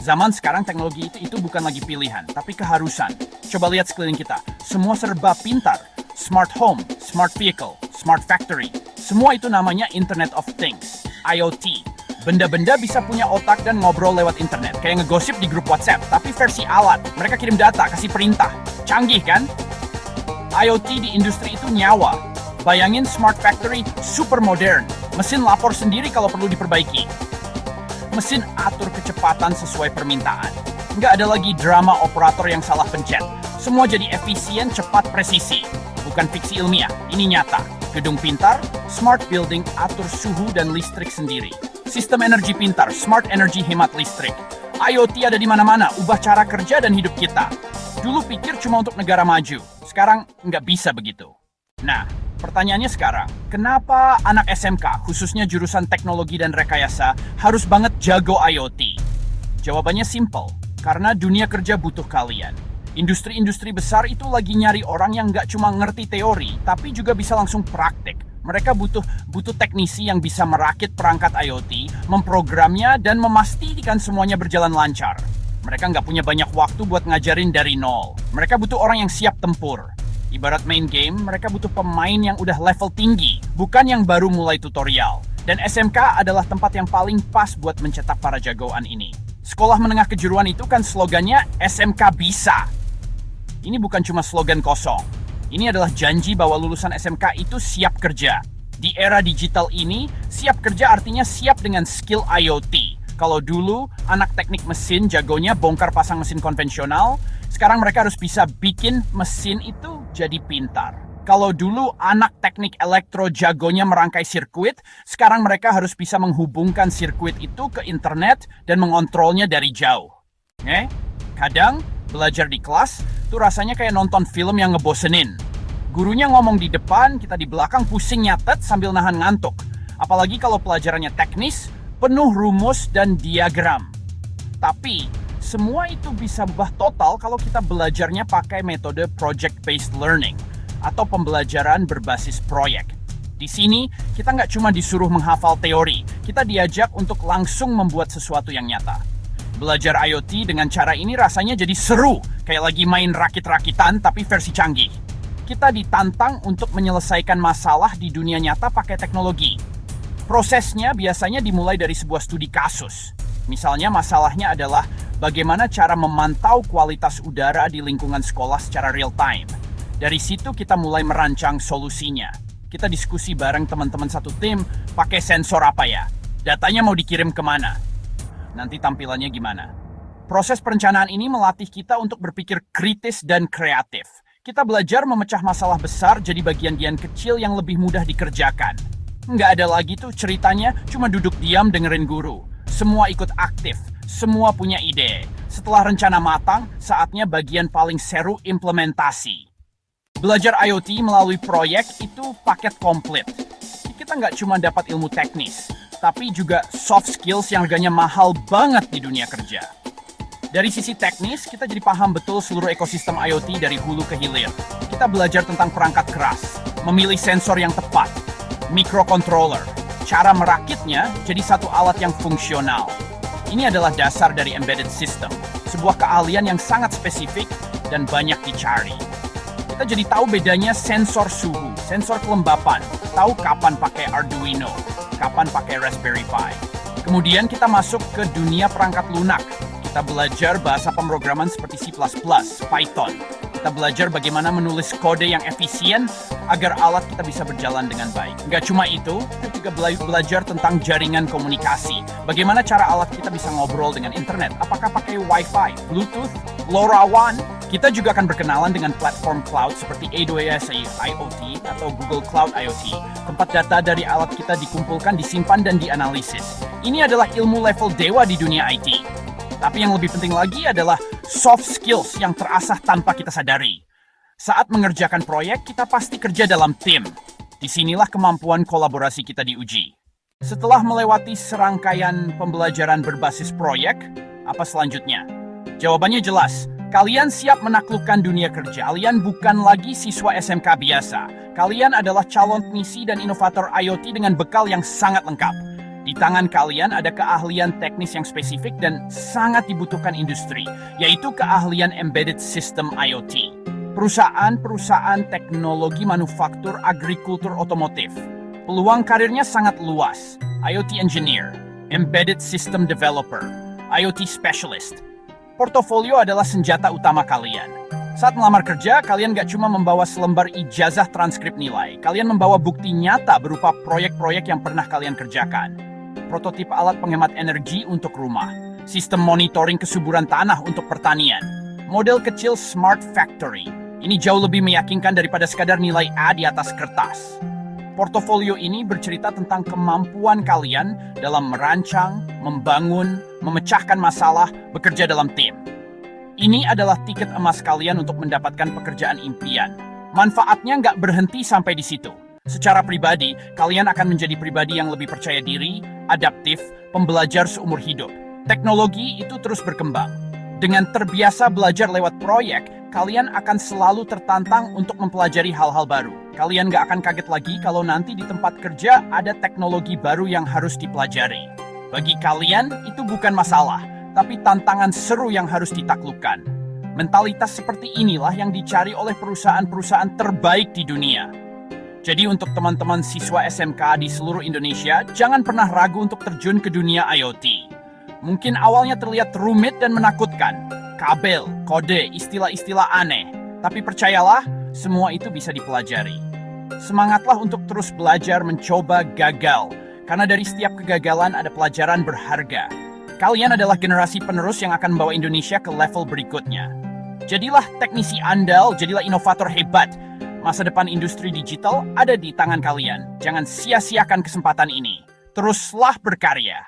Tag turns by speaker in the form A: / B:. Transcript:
A: Zaman sekarang teknologi itu bukan lagi pilihan, tapi keharusan. Coba lihat sekeliling kita, semua serba pintar. Smart home, smart vehicle, smart factory. Semua itu namanya Internet of Things, IoT. Benda-benda bisa punya otak dan ngobrol lewat internet, kayak ngegosip di grup WhatsApp, tapi versi alat. Mereka kirim data, kasih perintah. Canggih kan? IoT di industri itu nyawa. Bayangin smart factory super modern. Mesin lapor sendiri kalau perlu diperbaiki. Mesin atur kecepatan sesuai permintaan. Nggak ada lagi drama operator yang salah pencet. Semua jadi efisien, cepat, presisi. Bukan fiksi ilmiah, ini nyata. Gedung pintar, smart building atur suhu dan listrik sendiri. Sistem energi pintar, smart energy hemat listrik. IoT ada di mana-mana, ubah cara kerja dan hidup kita. Dulu pikir cuma untuk negara maju, sekarang nggak bisa begitu. Nah, pertanyaannya sekarang, kenapa anak SMK, khususnya jurusan teknologi dan rekayasa, harus banget jago IoT? Jawabannya simple, karena dunia kerja butuh kalian. Industri-industri besar itu lagi nyari orang yang nggak cuma ngerti teori, tapi juga bisa langsung praktik. Mereka butuh teknisi yang bisa merakit perangkat IoT, memprogramnya, dan memastikan semuanya berjalan lancar. Mereka nggak punya banyak waktu buat ngajarin dari nol. Mereka butuh orang yang siap tempur. Ibarat main game, mereka butuh pemain yang udah level tinggi, bukan yang baru mulai tutorial. Dan SMK adalah tempat yang paling pas buat mencetak para jagoan ini. Sekolah menengah kejuruan itu kan slogannya SMK bisa. Ini bukan cuma slogan kosong. Ini adalah janji bahwa lulusan SMK itu siap kerja. Di era digital ini, siap kerja artinya siap dengan skill IoT. Kalau dulu anak teknik mesin jagonya bongkar pasang mesin konvensional, sekarang mereka harus bisa bikin mesin itu jadi pintar. Kalau dulu anak teknik elektro jagonya merangkai sirkuit, sekarang mereka harus bisa menghubungkan sirkuit itu ke internet dan mengontrolnya dari jauh. Kadang belajar di kelas tuh rasanya kayak nonton film yang ngebosenin. Gurunya ngomong di depan, kita di belakang pusing nyatet sambil nahan ngantuk. Apalagi kalau pelajarannya teknis, penuh rumus dan diagram. Tapi semua itu bisa berubah total kalau kita belajarnya pakai metode project-based learning atau pembelajaran berbasis proyek. Di sini, kita nggak cuma disuruh menghafal teori, kita diajak untuk langsung membuat sesuatu yang nyata. Belajar IoT dengan cara ini rasanya jadi seru, kayak lagi main rakit-rakitan tapi versi canggih. Kita ditantang untuk menyelesaikan masalah di dunia nyata pakai teknologi. Prosesnya biasanya dimulai dari sebuah studi kasus. Misalnya masalahnya adalah bagaimana cara memantau kualitas udara di lingkungan sekolah secara real time. Dari situ kita mulai merancang solusinya. Kita diskusi bareng teman-teman satu tim, pakai sensor apa ya? Datanya mau dikirim kemana? Nanti tampilannya gimana? Proses perencanaan ini melatih kita untuk berpikir kritis dan kreatif. Kita belajar memecah masalah besar jadi bagian-bagian kecil yang lebih mudah dikerjakan. Nggak ada lagi tuh ceritanya cuma duduk diam dengerin guru. Semua ikut aktif, semua punya ide. Setelah rencana matang, saatnya bagian paling seru implementasi. Belajar IoT melalui proyek itu paket komplit. Kita nggak cuma dapat ilmu teknis, tapi juga soft skills yang harganya mahal banget di dunia kerja. Dari sisi teknis, kita jadi paham betul seluruh ekosistem IoT dari hulu ke hilir. Kita belajar tentang perangkat keras, memilih sensor yang tepat, microcontroller, cara merakitnya jadi satu alat yang fungsional. Ini adalah dasar dari embedded system, sebuah keahlian yang sangat spesifik dan banyak dicari. Kita jadi tahu bedanya sensor suhu, sensor kelembapan, tahu kapan pakai Arduino, kapan pakai Raspberry Pi. Kemudian kita masuk ke dunia perangkat lunak. Kita belajar bahasa pemrograman seperti C++, Python. Kita belajar bagaimana menulis kode yang efisien agar alat kita bisa berjalan dengan baik. Nggak cuma itu, kita juga belajar tentang jaringan komunikasi. Bagaimana cara alat kita bisa ngobrol dengan internet. Apakah pakai Wi-Fi, Bluetooth, LoRaWAN. Kita juga akan berkenalan dengan platform cloud seperti AWS IoT atau Google Cloud IoT. Tempat data dari alat kita dikumpulkan, disimpan, dan dianalisis. Ini adalah ilmu level dewa di dunia IT. Tapi yang lebih penting lagi adalah soft skills yang terasah tanpa kita sadari. Saat mengerjakan proyek, kita pasti kerja dalam tim. Disinilah kemampuan kolaborasi kita diuji. Setelah melewati serangkaian pembelajaran berbasis proyek, apa selanjutnya? Jawabannya jelas. Kalian siap menaklukkan dunia kerja. Kalian bukan lagi siswa SMK biasa. Kalian adalah calon teknisi dan inovator IoT dengan bekal yang sangat lengkap. Di Di tangan kalian ada keahlian teknis yang spesifik dan sangat dibutuhkan industri, yaitu keahlian embedded system IoT. Perusahaan-perusahaan teknologi manufaktur agrikultur otomotif. Peluang karirnya sangat luas. IoT engineer, embedded system developer, IoT specialist. Portofolio adalah senjata utama kalian. Saat melamar kerja, kalian gak cuma membawa selembar ijazah transkrip nilai. Kalian membawa bukti nyata berupa proyek-proyek yang pernah kalian kerjakan. Prototip alat penghemat energi untuk rumah. Sistem monitoring kesuburan tanah untuk pertanian. Model kecil smart factory. Ini jauh lebih meyakinkan daripada sekadar nilai A di atas kertas. Portofolio ini bercerita tentang kemampuan kalian dalam merancang, membangun, memecahkan masalah, bekerja dalam tim. Ini adalah tiket emas kalian untuk mendapatkan pekerjaan impian. Manfaatnya nggak berhenti sampai di situ. Secara pribadi, kalian akan menjadi pribadi yang lebih percaya diri, adaptif, pembelajar seumur hidup. Teknologi itu terus berkembang. Dengan terbiasa belajar lewat proyek, kalian akan selalu tertantang untuk mempelajari hal-hal baru. Kalian nggak akan kaget lagi kalau nanti di tempat kerja ada teknologi baru yang harus dipelajari. Bagi kalian, itu bukan masalah, tapi tantangan seru yang harus ditaklukkan. Mentalitas seperti inilah yang dicari oleh perusahaan-perusahaan terbaik di dunia. Jadi untuk teman-teman siswa SMK di seluruh Indonesia, jangan pernah ragu untuk terjun ke dunia IoT. Mungkin awalnya terlihat rumit dan menakutkan. Kabel, kode, istilah-istilah aneh. Tapi percayalah, semua itu bisa dipelajari. Semangatlah untuk terus belajar, mencoba, gagal. Karena dari setiap kegagalan ada pelajaran berharga. Kalian adalah generasi penerus yang akan membawa Indonesia ke level berikutnya. Jadilah teknisi andal, jadilah inovator hebat. Masa depan industri digital ada di tangan kalian. Jangan sia-siakan kesempatan ini. Teruslah berkarya.